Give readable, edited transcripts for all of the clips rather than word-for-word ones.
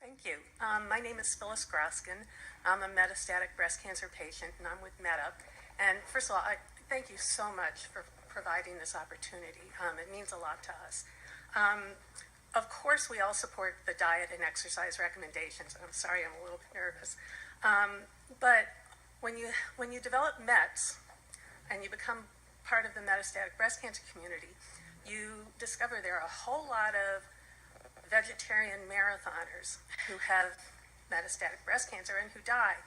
Thank you. My name is Phyllis Groskin. I'm a metastatic breast cancer patient, and I'm with MEDUP. And first of all, I thank you so much for providing this opportunity. It means a lot to us. Of course, we all support the diet and exercise recommendations. I'm sorry, I'm a little bit nervous. But when you develop METs and you become part of the metastatic breast cancer community, you discover there are a whole lot of vegetarian marathoners who have metastatic breast cancer and who die.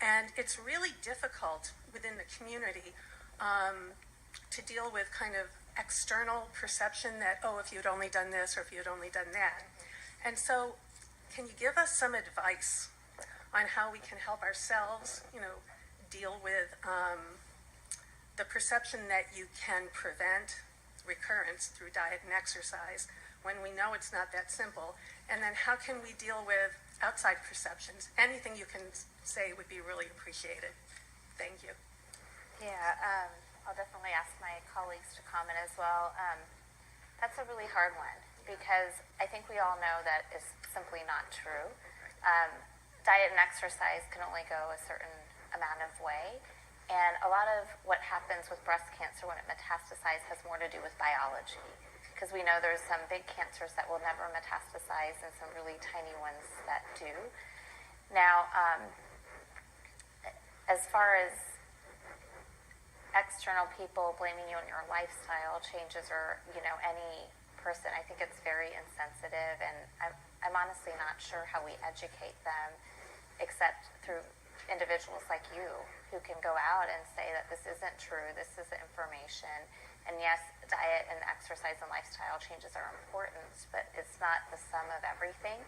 And it's really difficult within the community to deal with kind of external perception that, oh, if you'd only done this or if you'd only done that. And so can you give us some advice on how we can help ourselves, deal with the perception that you can prevent recurrence through diet and exercise when we know it's not that simple? And then how can we deal with outside perceptions? Anything you can say would be really appreciated. Thank you. Yeah, I'll definitely ask my colleagues to comment as well. That's a really hard one because I think we all know that is simply not true. Diet and exercise can only go a certain amount of way. And a lot of what happens with breast cancer when it metastasizes has more to do with biology. Because we know there's some big cancers that will never metastasize and some really tiny ones that do. Now, as far as external people blaming you on your lifestyle changes or, any person, I think it's very insensitive, and I'm honestly not sure how we educate them except through individuals like you who can go out and say that this isn't true, this is information. And yes, diet and exercise and lifestyle changes are important, but it's not the sum of everything.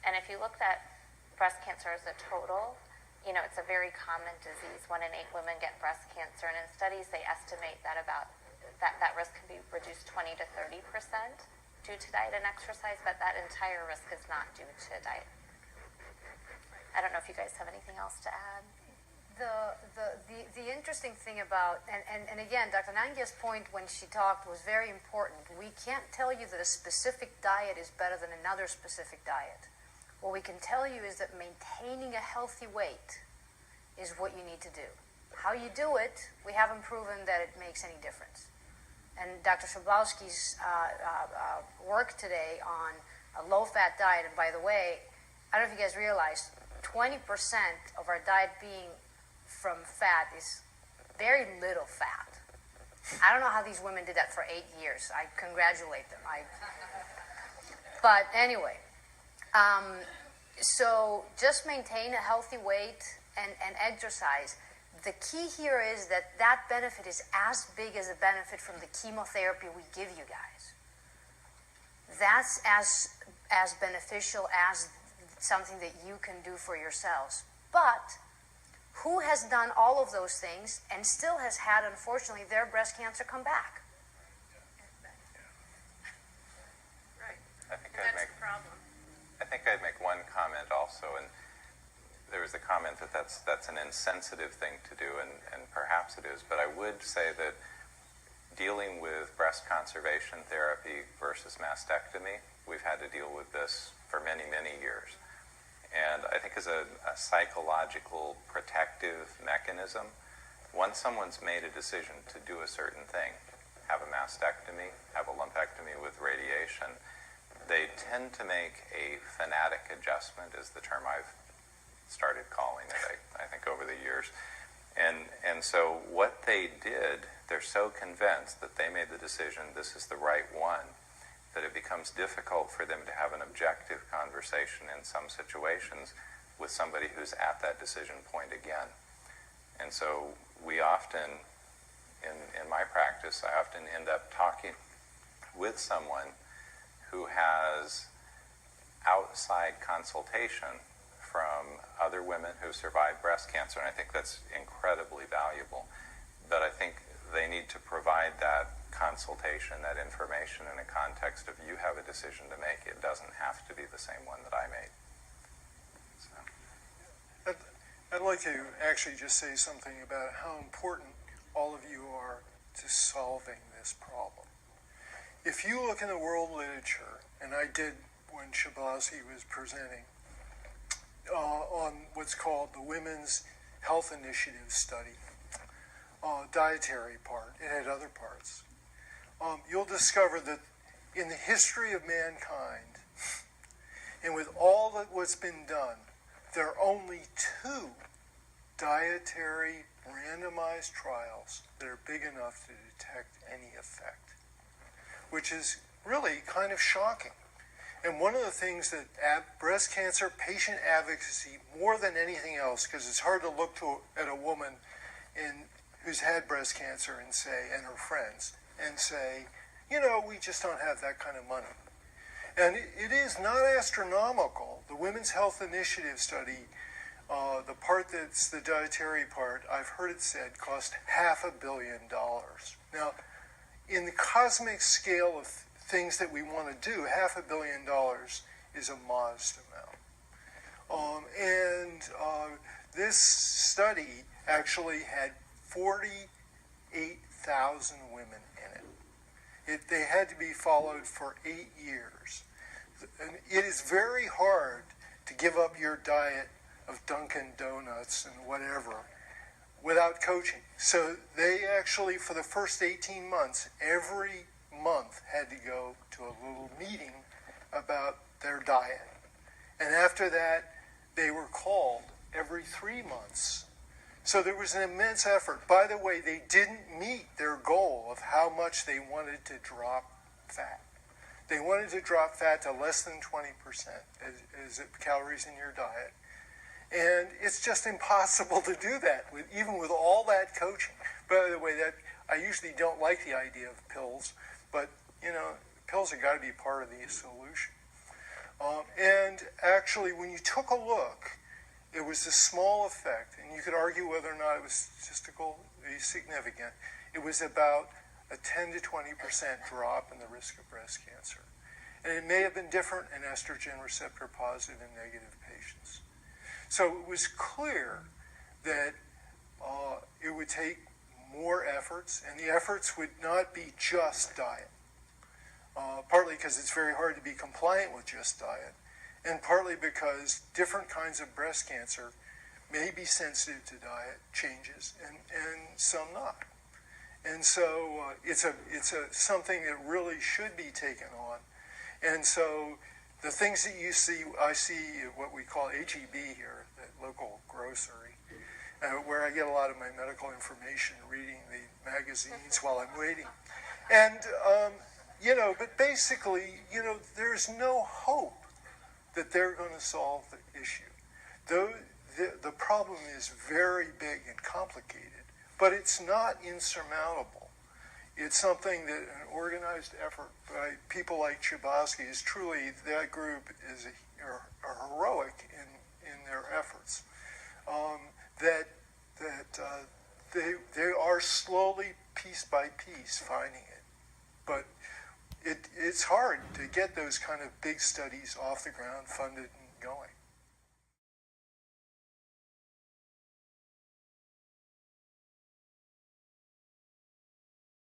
And if you looked at breast cancer as a total, it's a very common disease. 1 in 8 women get breast cancer, and in studies they estimate that that risk can be reduced 20 to 30% due to diet and exercise, but that entire risk is not due to diet. I don't know if you guys have anything else to add. The interesting thing about, and again, Dr. Nangia's point when she talked was very important. We can't tell you that a specific diet is better than another specific diet. What we can tell you is that maintaining a healthy weight is what you need to do. How you do it, we haven't proven that it makes any difference. And Dr. Shablowski's work today on a low-fat diet, and by the way, I don't know if you guys realize, 20% of our diet being from fat is very little fat. I don't know how these women did that for 8 years. I congratulate them. But anyway, so just maintain a healthy weight and exercise. The key here is that benefit is as big as the benefit from the chemotherapy we give you guys. That's as beneficial as something that you can do for yourselves. But who has done all of those things and still has had, unfortunately, their breast cancer come back? Right. That's the problem. I think I'd make one comment also, and there was a comment that that's an insensitive thing to do, and perhaps it is, but I would say that dealing with breast conservation therapy versus mastectomy, we've had to deal with this for many, many years. And I think as a psychological protective mechanism, once someone's made a decision to do a certain thing, have a mastectomy, have a lumpectomy with radiation, they tend to make a fanatic adjustment, is the term I've started calling it, I think, over the years. And so what they did, they're so convinced that they made the decision, this is the right one, that it becomes difficult for them to have an objective conversation in some situations with somebody who's at that decision point again. And so we often, in my practice, I often end up talking with someone who has outside consultation from other women who survived breast cancer, and I think that's incredibly valuable. But I think they need to provide that consultation, that information in a context of you have a decision to make. It doesn't have to be the same one that I made. So. I'd like to actually just say something about how important all of you are to solving this problem. If you look in the world literature, and I did when Shablowski was presenting, on what's called the Women's Health Initiative study, dietary part. It had other parts. You'll discover that in the history of mankind, and with all that what's been done, there are only 2 dietary randomized trials that are big enough to detect any effect, which is really kind of shocking. And one of the things that breast cancer patient advocacy, more than anything else, because it's hard to look at a woman who's had breast cancer and say, and her friends, and say, we just don't have that kind of money. And it is not astronomical. The Women's Health Initiative study, the part that's the dietary part, I've heard it said, cost $500 million. Now, in the cosmic scale of things that we want to do, $500 million is a modest amount. This study actually had 48,000 women in it. They had to be followed for 8 years. And it is very hard to give up your diet of Dunkin' Donuts and whatever without coaching. So they actually, for the first 18 months, every month had to go to a little meeting about their diet. And after that, they were called every 3 months. So there was an immense effort. By the way, they didn't meet their goal of how much they wanted to drop fat. They wanted to drop fat to less than 20% as calories in your diet. And it's just impossible to do that, even with all that coaching. By the way, I usually don't like the idea of pills, but, pills have got to be part of the solution. And actually, when you took a look, it was a small effect, and you could argue whether or not it was statistically significant. It was about a 10 to 20% drop in the risk of breast cancer. And it may have been different in estrogen receptor positive and negative patients. So it was clear that it would take more efforts, and the efforts would not be just diet. Partly because it's very hard to be compliant with just diet, and partly because different kinds of breast cancer may be sensitive to diet changes and some not. And so it's something that really should be taken on. And so the things that I see what we call HEB here, that local grocery, where I get a lot of my medical information, reading the magazines while I'm waiting. And, but basically, there's no hope that they're going to solve the issue. The problem is very big and complicated, but it's not insurmountable. It's something that an organized effort by people like Chbosky is truly, that group are heroic in their efforts. They are slowly, piece by piece, finding it. But it's hard to get those kind of big studies off the ground, funded, and going.